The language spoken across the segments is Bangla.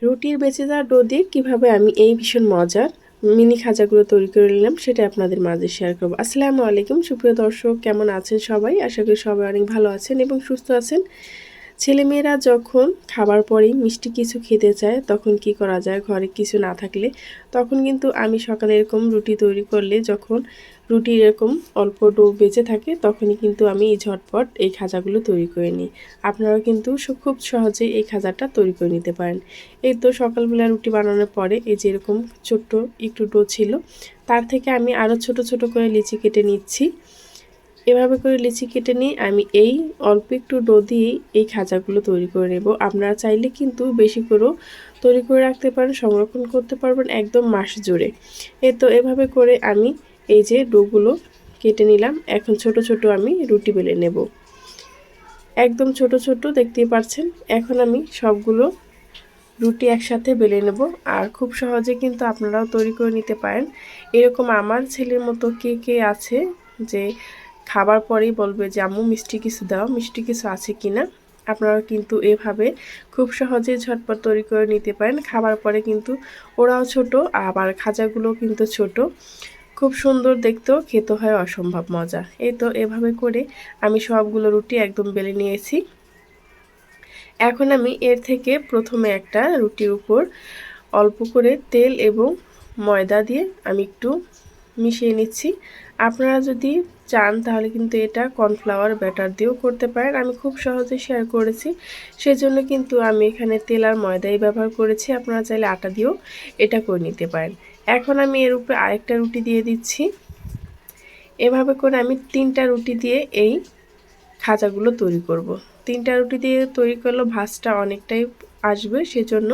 রুটির বেঁচে যাওয়া ডো দিয়ে কীভাবে আমি এই ভীষণ মজার মিনি খাজাগুলো তৈরি করে নিলাম সেটা আপনাদের মাঝে শেয়ার করবো। আসসালামু আলাইকুম সুপ্রিয় দর্শক, কেমন আছেন সবাই? আশা করি সবাই অনেক ভালো আছেন এবং সুস্থ আছেন। ছেলেমেয়েরা যখন খাবার পরেই মিষ্টি কিছু খেতে চায় তখন কি করা যায়, ঘরে কিছু না থাকলে তখন কিন্তু আমি সকালে এরকম রুটি তৈরি করলে যখন রুটির এরকম অল্প ডো বেঁচে থাকে তখনই কিন্তু আমি এই ঝটপট এই খাজাগুলো তৈরি করে নিই। আপনারাও কিন্তু খুব সহজেই এই খাজাটা তৈরি করে নিতে পারেন। এই তো সকালবেলা রুটি বানানোর পরে এই যে এরকম ছোট্ট একটু ডো ছিল, তার থেকে আমি আরও ছোট ছোট করে লিচি কেটে নিচ্ছি। এভাবে করে লিচি কেটে নিয়ে আমি এই অল্প একটু ডো দিয়েই এই খাজাগুলো তৈরি করে নেব। আপনারা চাইলে কিন্তু বেশি করেও তৈরি করে রাখতে পারেন, সংরক্ষণ করতে পারবেন একদম মাস জুড়ে। তো এভাবে করে আমি এই যে ডোগুলো কেটে নিলাম। এখন ছোট ছোট আমি রুটি বেলে নেব, একদম ছোট ছোট দেখতেই পাচ্ছেন। এখন আমি সবগুলো রুটি একসাথে বেলে নেব, আর খুব সহজে কিন্তু আপনারাও তৈরি করে নিতে পারেন। এরকম আমার ছেলের মতো কে কে আছে যে খাবার পরেই বলবে যে আম্মু মিষ্টি কিছু দাও, মিষ্টি কিছু আছে কিনা। আপনারা কিন্তু এভাবে খুব সহজে ঝটপট তৈরি করে নিতে পারেন। খাবার পরে কিন্তু ওরাও ছোট, আবার খাজাগুলো কিন্তু ছোট, খুব সুন্দর দেখতেও, খেতে হয় অসম্ভব মজা। এই তো এভাবে করে আমি সবগুলো রুটি একদম বেলে নিয়েছি। এখন আমি এর থেকে প্রথমে একটা রুটির উপর অল্প করে তেল এবং ময়দা দিয়ে আমি একটু মিশিয়ে নিচ্ছি। আপনারা যদি চান তাহলে কিন্তু এটা কর্নফ্লাওয়ার ব্যাটার দিয়েও করতে পারেন। আমি খুব সহজে শেয়ার করেছি, সেজন্য কিন্তু আমি এখানে তেল আর ময়দাই ব্যবহার করেছি। আপনারা চাইলে আটা দিয়েও এটা করে নিতে পারেন। এখন আমি এর উপরে আরেকটা রুটি দিয়ে দিচ্ছি। এভাবে করে আমি 3টা রুটি দিয়ে এই খাজাগুলো তৈরি করব। 3টা রুটি দিয়ে তৈরি করলে ভাঁজটা অনেকটাই আসবে, সেজন্য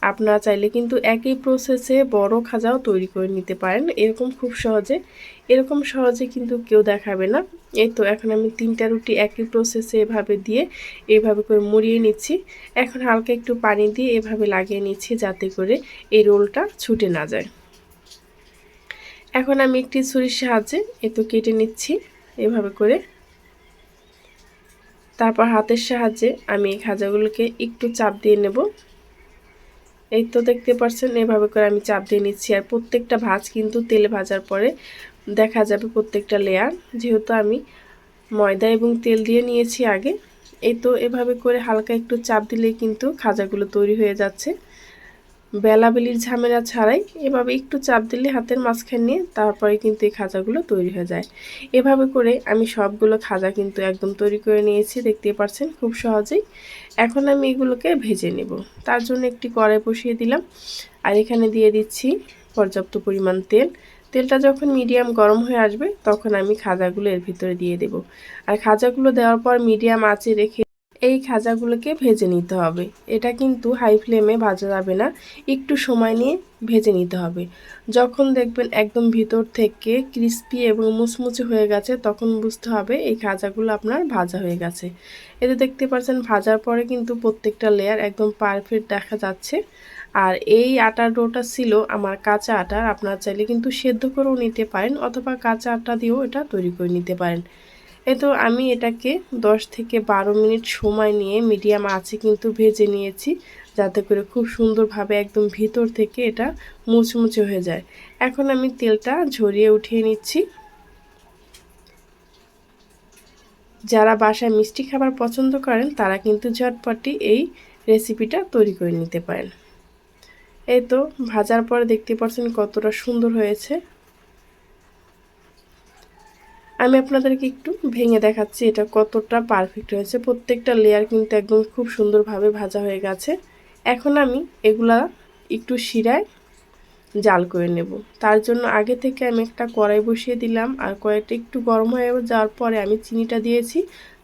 আপনারা চাইলে কিন্তু একই প্রসেসে বড় খাজাও তৈরি করে নিতে পারেন। এরকম সহজে কিন্তু কেউ দেখাবে না। এই তো এখন আমি 3টা রুটি একই প্রসেসে এভাবে দিয়ে এইভাবে করে মুড়িয়ে নিচ্ছি। এখন হালকা একটু পানি দিয়ে এভাবে লাগিয়ে নিচ্ছি যাতে করে এই রোলটা ছুটে না যায়। এখন আমি একটি ছুরির সাহায্যে তো কেটে নিচ্ছি এভাবে করে। তারপর হাতের সাহায্যে আমি এই খাজাগুলোকে একটু চাপ দিয়ে নেব। এই তো দেখতে পাচ্ছেন এভাবে করে আমি চাপ দিয়ে নিচ্ছি। আর প্রত্যেকটা ভাঁজ কিন্তু তেলে ভাজার পরে দেখা যাবে প্রত্যেকটা লেয়ার, যেহেতু আমি ময়দা এবং তেল দিয়ে নিয়েছি আগে। এই তো এভাবে করে হালকা একটু চাপ দিলেই কিন্তু খাজাগুলো তৈরি হয়ে যাচ্ছে, বেলাবেলির ঝামেলা ছাড়াই। এভাবে একটু চাপ দিলে হাতের মাঝখানে নিয়ে তারপরে কিন্তু এই খাজাগুলো তৈরি হয়ে যায়। এভাবে করে আমি সবগুলো খাজা কিন্তু একদম তৈরি করে নিয়েছি, দেখতেই পাচ্ছেন খুব সহজেই। এখন আমি এগুলোকে ভেজে নেব। তার জন্য একটি কড়াই বসিয়ে দিলাম, আর এখানে দিয়ে দিচ্ছি পর্যাপ্ত পরিমাণ তেল। তেলটা যখন মিডিয়াম গরম হয়ে আসবে তখন আমি খাজাগুলো এর ভিতরে দিয়ে দেব। আর খাজাগুলো দেওয়ার পর মিডিয়াম আঁচে রেখে এই খাজাগুলোকে ভেজে নিতে হবে। এটা কিন্তু হাই ফ্লেমে ভাজা যাবে না, একটু সময় নিয়ে ভেজে নিতে হবে। যখন দেখবেন একদম ভিতর থেকে ক্রিস্পি এবং মুচমুচে হয়ে গেছে তখন বুঝতে হবে এই খাজাগুলো আপনার ভাজা হয়ে গেছে। এতে দেখতে পাচ্ছেন ভাজার পরে কিন্তু প্রত্যেকটা লেয়ার একদম পারফেক্ট দেখা যাচ্ছে। আর এই আটার ডোটা ছিল আমার কাঁচা আটার, আপনারা চাইলে কিন্তু সেদ্ধ করেও নিতে পারেন অথবা কাঁচা আটা দিয়েও এটা তৈরি করে নিতে পারেন। তো আমি এটাকে 10 থেকে 12 মিনিট সময় নিয়ে মিডিয়াম আঁচে কিন্তু ভেজে নিয়েছি, যাতে করে খুব সুন্দরভাবে একদম ভিতর থেকে এটা মুচমুচে হয়ে যায়। এখন আমি তেলটা ঝরিয়ে উঠিয়ে নিচ্ছি। যারা বাসায় মিষ্টি খাবার পছন্দ করেন তারা কিন্তু ঝটপটি এই রেসিপিটা তৈরি করে নিতে পারেন। এই তো ভাজার পরে দেখতে পাচ্ছেন কতটা সুন্দর হয়েছে। আমি আপনাদেরকে একটু ভেঙে দেখাচ্ছি এটা কতটা পারফেক্ট হয়েছে। প্রত্যেকটা লেয়ার কিন্তু একদম খুব সুন্দরভাবে ভাজা হয়ে গেছে। এখন আমি এগুলা একটু শিরায় জাল করে নেব। তার জন্য আগে থেকে আমি একটা কড়াই বসিয়ে দিলাম, আর কড়াইটা একটু গরম হয়ে যাওয়ার পরে আমি চিনিটা দিয়েছি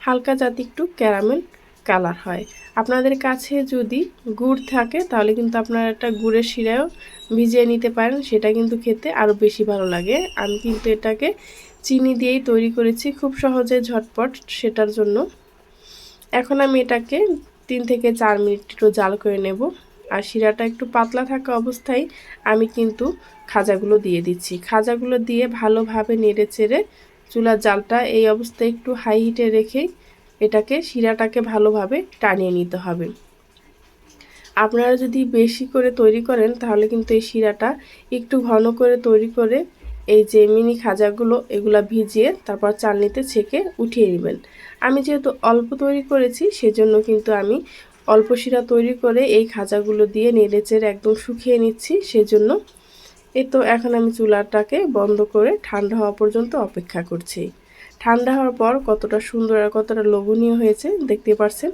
হালকা, যাতে একটু ক্যারামেল কালার হয়। আপনাদের কাছে যদি গুড় থাকে তাহলে কিন্তু আপনারা একটা গুড়ের শিরাও ভিজিয়ে নিতে পারেন, সেটা কিন্তু খেতে আরও বেশি ভালো লাগে। আমি কিন্তু এটাকে চিনি দিয়েই তৈরি করেছি, খুব সহজে ঝটপট, সেটার জন্য। এখন আমি এটাকে 3 থেকে 4 মিনিট একটু জাল করে নেব। আর শিরাটা একটু পাতলা থাকা অবস্থায় আমি কিন্তু খাজাগুলো দিয়ে দিচ্ছি। খাজাগুলো দিয়ে ভালোভাবে নেড়ে চেড়ে চুলার জালটা এই অবস্থায় একটু হাই হিটে রেখেই এটাকে শিরাটাকে ভালোভাবে টানিয়ে নিতে হবে। আপনারা যদি বেশি করে তৈরি করেন তাহলে কিন্তু এই শিরাটা একটু ঘন করে তৈরি করে এই যে মিনি খাজাগুলো এগুলা ভিজিয়ে তারপর চালনিতে ছেঁকে উঠিয়ে নেবেন। আমি যেহেতু অল্প তৈরি করেছি সেজন্য কিন্তু আমি অল্প শিরা তৈরি করে এই খাজাগুলো দিয়ে নেড়েচেড়ে একদম শুকিয়ে নিচ্ছি। সেজন্য এই তো এখন আমি চুলাটাকে বন্ধ করে ঠান্ডা হওয়া পর্যন্ত অপেক্ষা করছি। ঠান্ডা হওয়ার পর কতটা সুন্দর আর কতটা লোভনীয় হয়েছে দেখতে পাচ্ছেন।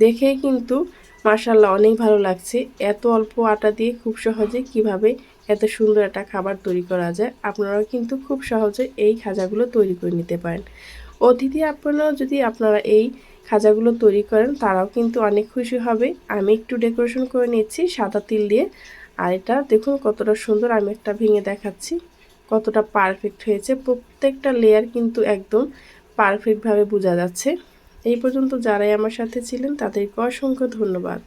দেখেই কিন্তু মাশাআল্লাহ অনেক ভালো লাগছে। এত অল্প আটা দিয়ে খুব সহজে কিভাবে এত সুন্দর একটা খাবার তৈরি করা যায়। আপনারাও কিন্তু খুব সহজে এই খাজাগুলো তৈরি করে নিতে পারেন। অতিথি আপ্যায়নেও যদি আপনারা এই খাজাগুলো তৈরি করেন তারাও কিন্তু অনেক খুশি হবে। আমি একটু ডেকোরেশন করে নিচ্ছি সাদা তিল দিয়ে। আর এটা দেখুন কতটা সুন্দর, আমি একটা ভেঙে দেখাচ্ছি কতটা পারফেক্ট হয়েছে। প্রত্যেকটা লেয়ার কিন্তু একদম পারফেক্টভাবে বোঝা যাচ্ছে। এই পর্যন্ত যারাই আমার সাথে ছিলেন তাদেরকে অসংখ্য ধন্যবাদ।